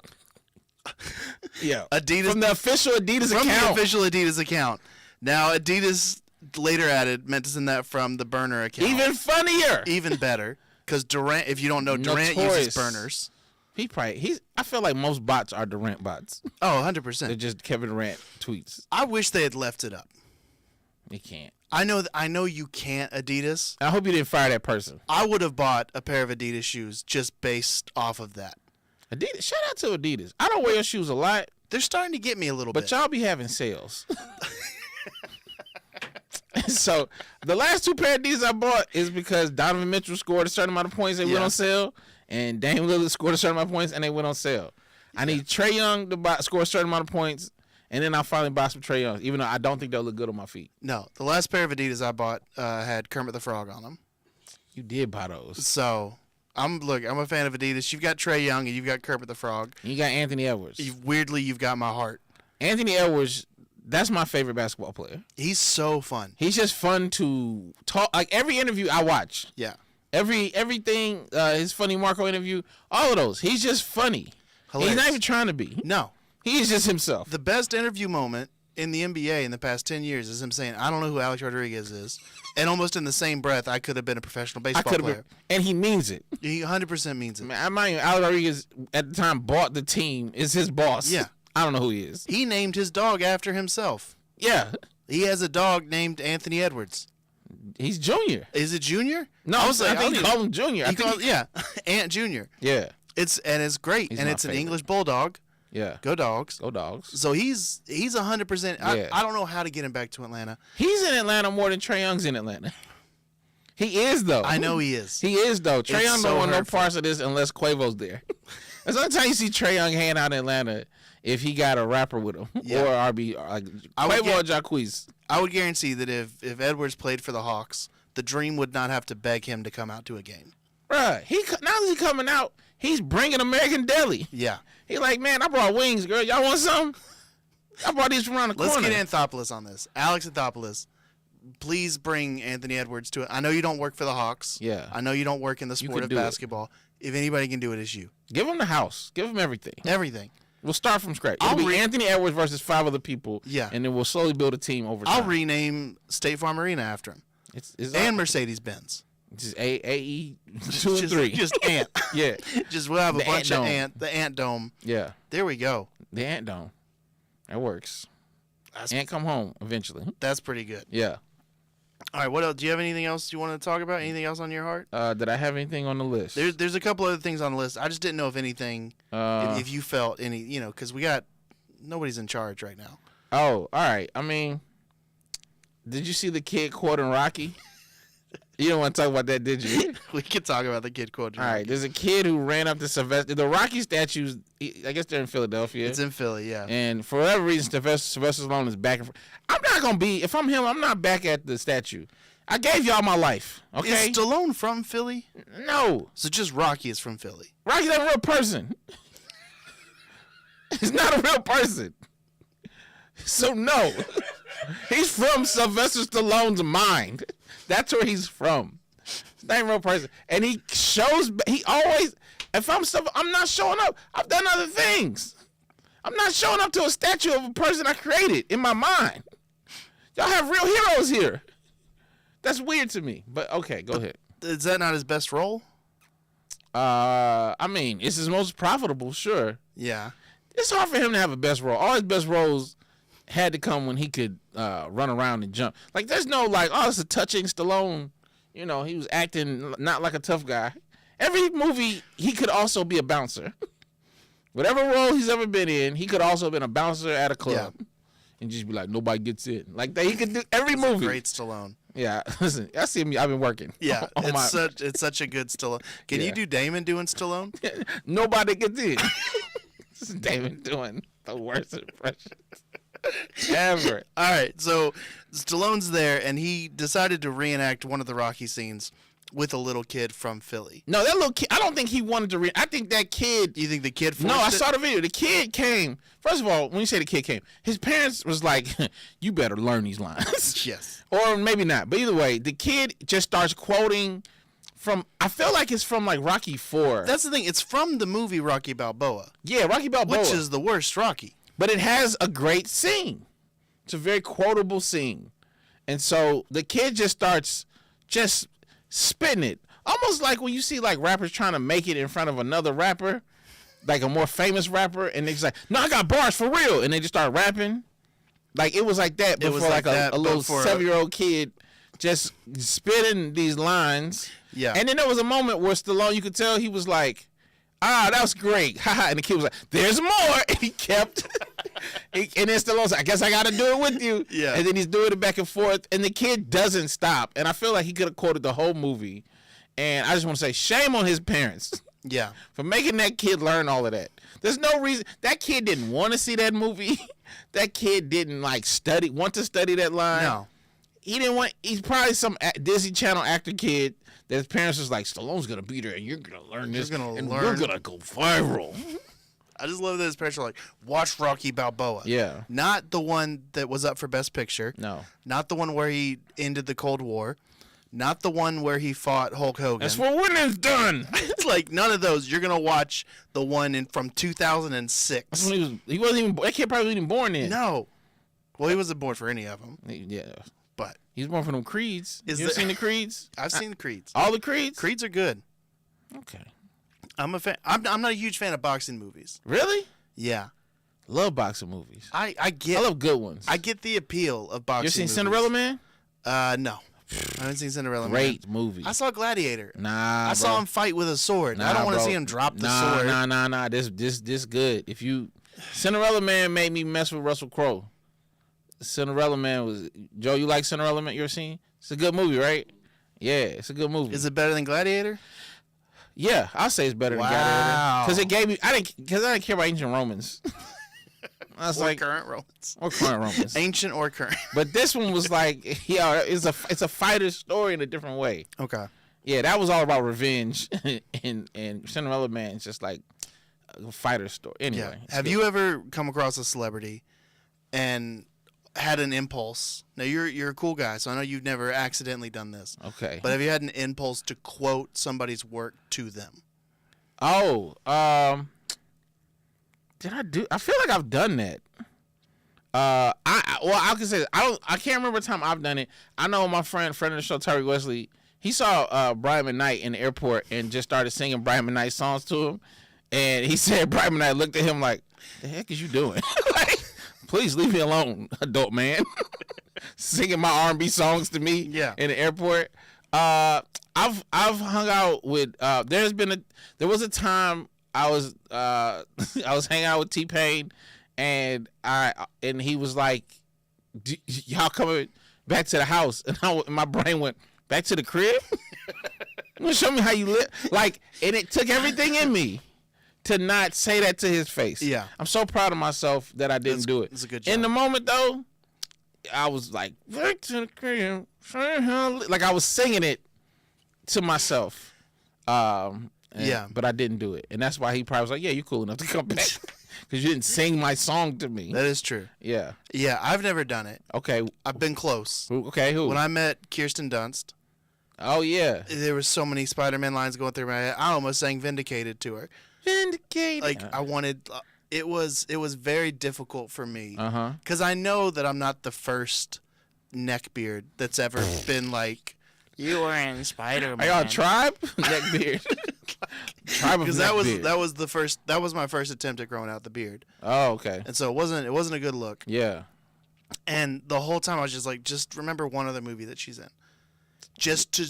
Adidas. From the official Adidas account. From the official Adidas account. Now, Adidas later added, meant to send that from the burner account. Even funnier. Even better. Because Durant, if you don't know, Durant uses burners. I feel like most bots are Durant bots. Oh, 100%. They're just Kevin Durant tweets. I wish they had left it up. They can't. I know you can't, Adidas. I hope you didn't fire that person. I would have bought a pair of Adidas shoes just based off of that. Adidas, shout out to Adidas. I don't wear your shoes a lot. They're starting to get me a little bit. But y'all be having sales. So the last 2 pair of Adidas I bought is because Donovan Mitchell scored a certain amount of points, they went on sale, and Dame Lillard scored a certain amount of points, and they went on sale. I need Trae Young to score a certain amount of points, and then I'll finally buy some Trae Youngs, even though I don't think they'll look good on my feet. No, the last pair of Adidas I bought had Kermit the Frog on them. You did buy those. So I'm a fan of Adidas. You've got Trae Young and you've got Kermit the Frog. You got Anthony Edwards. Weirdly, you've got my heart. Anthony Edwards, that's my favorite basketball player. He's so fun. He's just fun to talk. Like every interview I watch. Yeah. Everything, his Funny Marco interview, all of those. He's just funny. Hilarious. He's not even trying to be. No. He's just himself. The best interview moment in the NBA in the past 10 years is him saying, I don't know who Alex Rodriguez is. And almost in the same breath, I could have been a professional baseball player. And he means it. He 100% means it. I mind you, Alex Rodriguez at the time bought the team, is his boss. Yeah. I don't know who he is. He named his dog after himself. Yeah. He has a dog named Anthony Edwards. He's Junior. Is it Junior? No, I think he called him Junior. Yeah, Ant Junior. Yeah. It's great, and it's an English bulldog. Yeah. Go Dogs. Go Dogs. So he's 100%. Yeah. I don't know how to get him back to Atlanta. He's in Atlanta more than Trae Young's in Atlanta. He is, though. I know he is. He is, though. Trae Young don't want no hurtful. parts of this unless Quavo's there. That's the only time you see Trae Young hanging out in Atlanta if he got a rapper with him. Yeah. Or RB, like Quavo or Jacquees. I would guarantee that if Edwards played for the Hawks, the Dream would not have to beg him to come out to a game. Bruh, now that he's coming out, he's bringing American Deli. Yeah. He like, man, I brought wings, girl. Y'all want some? I brought these from around the corner. Let's get Anthopoulos on this. Alex Anthopoulos, please bring Anthony Edwards to it. I know you don't work for the Hawks. Yeah. I know you don't work in the sport of basketball. If anybody can do it, it's you. Give him the house. Give him everything. Everything. We'll start from scratch. It'll be Anthony Edwards versus 5 other people. Yeah. And then we'll slowly build a team over time. I'll rename State Farm Arena after him. And Mercedes-Benz. Just AE 2 and 3. Just Ant. Yeah. Just we'll have a bunch of Ant. The Ant Dome. Yeah. There we go. The Ant Dome. That works. Ant come home eventually. That's pretty good. Yeah. All right. What else? Do you have anything else you want to talk about? Anything else on your heart? Did I have anything on the list? There's a couple other things on the list. I just didn't know if anything, if you felt any, because nobody's in charge right now. Oh, all right. I mean, did you see the kid quoting Rocky? You don't want to talk about that, did you? We could talk about the kid quoting Rocky. All right. There's a kid who ran up to Sylvester. The Rocky statues, I guess they're in Philadelphia. It's in Philly, yeah. And for whatever reason, Sylvester Stallone is back and forth. I'm not going to be, if I'm him, I'm not back at the statue. I gave y'all my life, okay? Is Stallone from Philly? No. So just Rocky is from Philly. Rocky's not a real person. He's not a real person. So no. He's from Sylvester Stallone's mind. That's where he's from. He's not a real person. And he always, I'm not showing up. I've done other things. I'm not showing up to a statue of a person I created in my mind. Y'all have real heroes here. That's weird to me. But okay, go ahead. Is that not his best role? I mean, it's his most profitable, sure. Yeah. It's hard for him to have a best role. All his best roles had to come when he could run around and jump. Like, there's no it's a touching Stallone. He was acting not like a tough guy. Every movie, he could also be a bouncer. Whatever role he's ever been in, he could also have been a bouncer at a club. Yeah. And just be like, nobody gets in. Like that, he could do every movie. Great Stallone. Yeah, listen, I see me. I've been working. Yeah, it's such a good Stallone. Can you do Damon doing Stallone? Nobody gets in. This is Damon doing the worst impression ever. All right, so Stallone's there, and he decided to reenact one of the Rocky scenes with a little kid from Philly. No, that little kid, I don't think he wanted to I think that kid... You think the kid forced No, I saw the video. The kid came... First of all, when you say the kid came, his parents was like, you better learn these lines. Yes. Or maybe not. But either way, the kid just starts quoting from... I feel like it's from like Rocky 4. That's the thing. It's from the movie Rocky Balboa. Yeah, Rocky Balboa. Which is the worst Rocky. But it has a great scene. It's a very quotable scene. And so the kid just starts just spitting it. Almost like when you see like rappers trying to make it in front of another rapper, like a more famous rapper, and they're just like, no, I got bars for real. And they just start rapping. Like it was like that before like a little 7-year-old kid just spitting these lines. Yeah. And then there was a moment where Stallone, you could tell he was like, that was great. And the kid was like, there's more. And he kept. And then Stallone's like, I guess I got to do it with you. Yeah. And then he's doing it back and forth. And the kid doesn't stop. And I feel like he could have quoted the whole movie. And I just want to say, shame on his parents. Yeah. For making that kid learn all of that. There's no reason. That kid didn't want to see that movie. That kid didn't want to study that line. No. he didn't want. He's probably some Disney Channel actor kid that his parents was like, Stallone's gonna be there, and you're gonna learn this, and we're gonna go viral. I just love that his parents are like, watch Rocky Balboa. Yeah. Not the one that was up for Best Picture. No. Not the one where he ended the Cold War. Not the one where he fought Hulk Hogan. That's what winning's done. It's like none of those. You're gonna watch the one from 2006. That's when he wasn't even. That kid probably wasn't even born then. No. Well, he wasn't born for any of them. Yeah. But he was born for them Creeds. You ever seen the Creeds? I've seen the Creeds. All the Creeds? Creeds are good. Okay. I'm a fan. I'm not a huge fan of boxing movies. Really? Yeah. Love boxing movies. I love good ones. I get the appeal of boxing. You ever seen movies. Cinderella Man? No. I haven't seen Cinderella Man. Great movie. I saw Gladiator. Nah, I saw him fight with a sword. Nah, I don't want to bro. see him drop the sword. Nah. This good. If you Cinderella Man made me mess with Russell Crowe. Cinderella Man was Joe. You like Cinderella Man? You ever seen? It's a good movie, right? Yeah, it's a good movie. Is it better than Gladiator? Yeah, I'll say it's better than Gladiator because it gave me. I didn't care about ancient Romans. I was like current Romans. Or current Romans. Ancient or current. But this one was like, yeah, it's a fighter's story in a different way. Okay. Yeah, that was all about revenge, and Cinderella Man is just like a fighter's story. Anyway, Yeah. Have you ever come across a celebrity and had an impulse? Now you're a cool guy, so I know you've never accidentally done this. Okay. But have you had an impulse to quote somebody's work to them? Oh, did I do? I feel like I've done that. I can say I can't remember the time I've done it. I know my friend of the show, Terry Wesley. He saw Brian McKnight in the airport and just started singing Brian McKnight songs to him. And he said Brian McKnight looked at him like, "The heck is you doing? Like, please leave me alone, adult man." Singing my R&B songs to me in the airport. I've hung out with. There was a time I was hanging out with T-Pain, and he was like, "Y'all coming back to the house?" And my brain went, "Back to the crib? Show me how you live." Like, and it took everything in me to not say that to his face. Yeah. I'm so proud of myself that I didn't do it. It's a good job. In the moment, though, I was like, "Back to the crib." Like, I was singing it to myself. But I didn't do it. And that's why he probably was like, "Yeah, you're cool enough to come back." Because you didn't sing my song to me. That is true. Yeah. Yeah, I've never done it. Okay. I've been close. Okay, who? When I met Kirsten Dunst. Oh, yeah. There were so many Spider-Man lines going through my head. I almost sang Vindicated to her. Vindicated. Like, I wanted... It was very difficult for me. Uh-huh. Because I know that I'm not the first neckbeard that's ever been like, "You were in Spider-Man." Are y'all Tribe? Neckbeard. Tribe of Because Neckbeard. that was my first attempt at growing out the beard. Oh, okay. And so it wasn't a good look. Yeah. And the whole time I was just like, just remember one other movie that she's in. Just to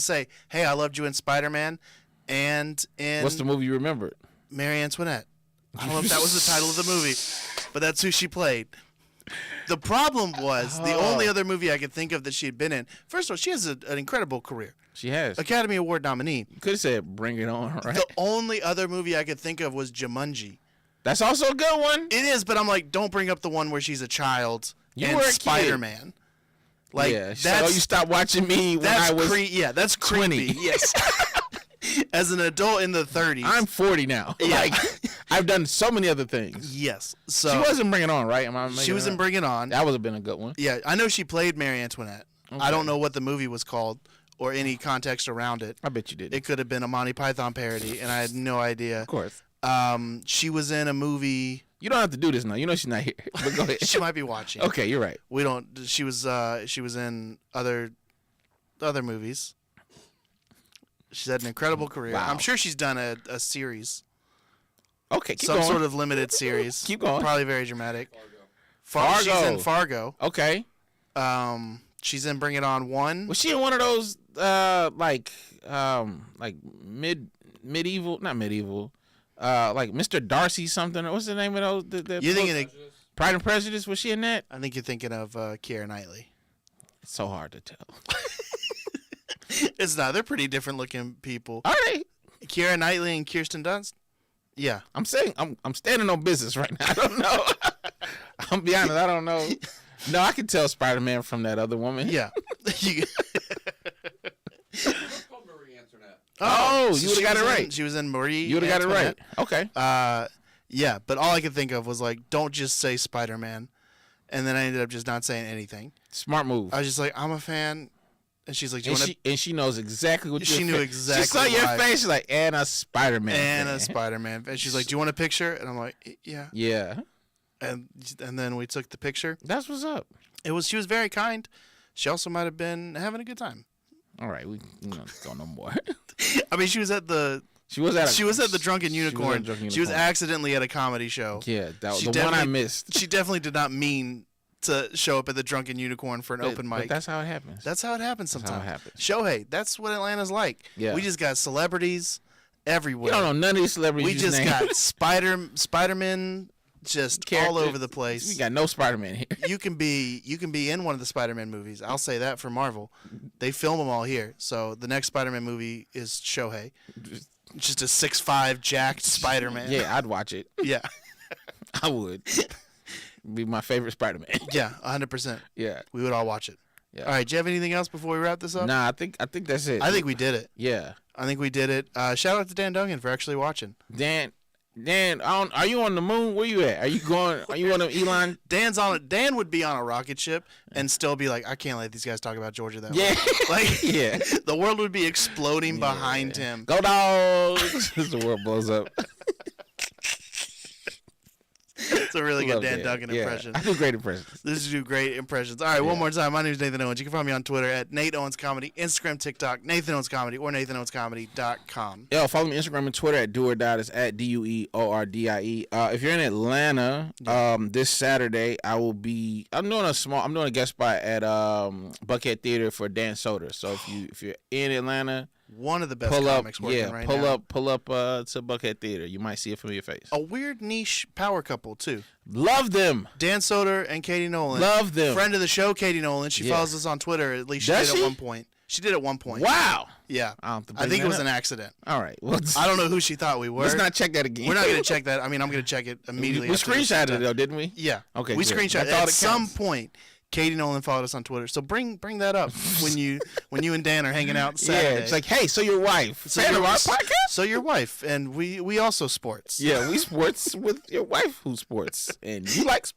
say, "Hey, I loved you in Spider-Man and in What's the movie you remembered? Mary Antoinette." I don't know if that was the title of the movie, but that's who she played. The problem was the only other movie I could think of that she had been in. First of all, she has an incredible career. She has. Academy Award nominee. You could have said Bring It On, right? The only other movie I could think of was Jumanji. That's also a good one. It is, but I'm like, don't bring up the one where she's a child and were a kid. Spider-Man. Like, yeah. So you stopped watching me when I was that's 20. Creepy. Yes. As an adult in the 30s. I'm 40 now. Yeah. Like, I've done so many other things. Yes. So she wasn't Bring It On, right? She was in Bring It On. That would have been a good one. Yeah, I know she played Mary Antoinette. Okay. I don't know what the movie was called or any context around it. I bet you did. It could have been a Monty Python parody, and I had no idea. Of course. She was in a movie. You don't have to do this now. You know she's not here. But go ahead. She might be watching. Okay, you're right. We don't. She was in other movies. She's had an incredible career. Wow. I'm sure she's done a series. Okay, keep Some going. sort of limited series. Keep going. Probably very dramatic. Fargo. She's in Fargo. Okay. She's in Bring It On 1. Was she in one of those like medieval, not medieval, like Mr. Darcy something? What's the name of those? You're thinking of, Pride and Prejudice? Was she in that? I think you're thinking of Keira Knightley. It's so hard to tell. It's not. They're pretty different looking people. Are they? Keira Knightley and Kirsten Dunst? Yeah. I'm saying I'm standing on business right now. I don't know. I'm be honest, I don't know. No, I can tell Spider-Man from that other woman. Yeah. Oh, so you would have got it right. She was in Marie. You would have got it right. Okay. Yeah, but all I could think of was like, don't just say Spider-Man, and then I ended up just not saying anything. Smart move. I was just like, I'm a fan, and she's like, and she knows exactly what she knew exactly. She saw your face. She's like, and a Spider-Man. And a Spider-Man. And she's like, do you want a picture? And I'm like, yeah. Yeah. And then we took the picture. That's what's up. She was very kind. She also might have been having a good time. All right, we don't go no more. I mean, she was at the Drunken Unicorn. She was accidentally at a comedy show. Yeah, the one I missed. She definitely did not mean to show up at the Drunken Unicorn for an open mic. But that's how it happens. That's how it happens sometimes. That's how it happens. Shohei, that's what Atlanta's like. Yeah. We just got celebrities everywhere. You don't know none of these celebrities. We just got Spider-Man just all over the place. We got no Spider-Man here. You can be in one of the Spider-Man movies. I'll say that for Marvel. They film them all here. So the next Spider-Man movie is Shohei. Just a 6'5" jacked Spider-Man. Yeah, I'd watch it. Yeah. I would. Be my favorite Spider-Man. Yeah, 100%. Yeah. We would all watch it. Yeah. All right, do you have anything else before we wrap this up? Nah, I think that's it. I think we did it. Yeah. I think we did it. Shout out to Dan Duncan for actually watching. Dan, are you on the moon? Where you at? Are you on Elon? Dan would be on a rocket ship and still be like, I can't let these guys talk about Georgia that way. Yeah. Like, yeah. The world would be exploding behind him. Go Dogs! The world blows up. It's a really good Dan Duncan impression. I do great impressions. This is do great impressions. All right, one more time. My name is Nathan Owens. You can find me on Twitter at Nate Owens Comedy, Instagram, TikTok, Nathan Owens Comedy, or NathanOwensComedy.com. Yo, follow me on Instagram and Twitter at DoOrDie. It's at DueOrdie. If you're in Atlanta, this Saturday I'm doing a guest spot at Buckhead Theater for Dan Soder. So if you're in Atlanta, one of the best comics working right now. Pull up to Buckhead Theater. You might see a familiar face. A weird niche power couple too. Love them. Dan Soder and Katie Nolan. Love them. Friend of the show, Katie Nolan. She follows us on Twitter. At least she did at one point. She did at one point. Wow. Yeah. I think it was an accident. All right. Well, I don't know who she thought we were. Let's not check that again. We're not going to check that. I mean, I'm going to check it immediately. We screenshotted it though, didn't we? Yeah. Okay. We screenshotted it. At some point, Katie Nolan followed us on Twitter. So bring that up when you and Dan are hanging out Saturday. Yeah, it's like, hey, so your wife. Fan of our podcast? So your wife. And we also sports. Yeah, we sports with your wife who sports. And you like sports.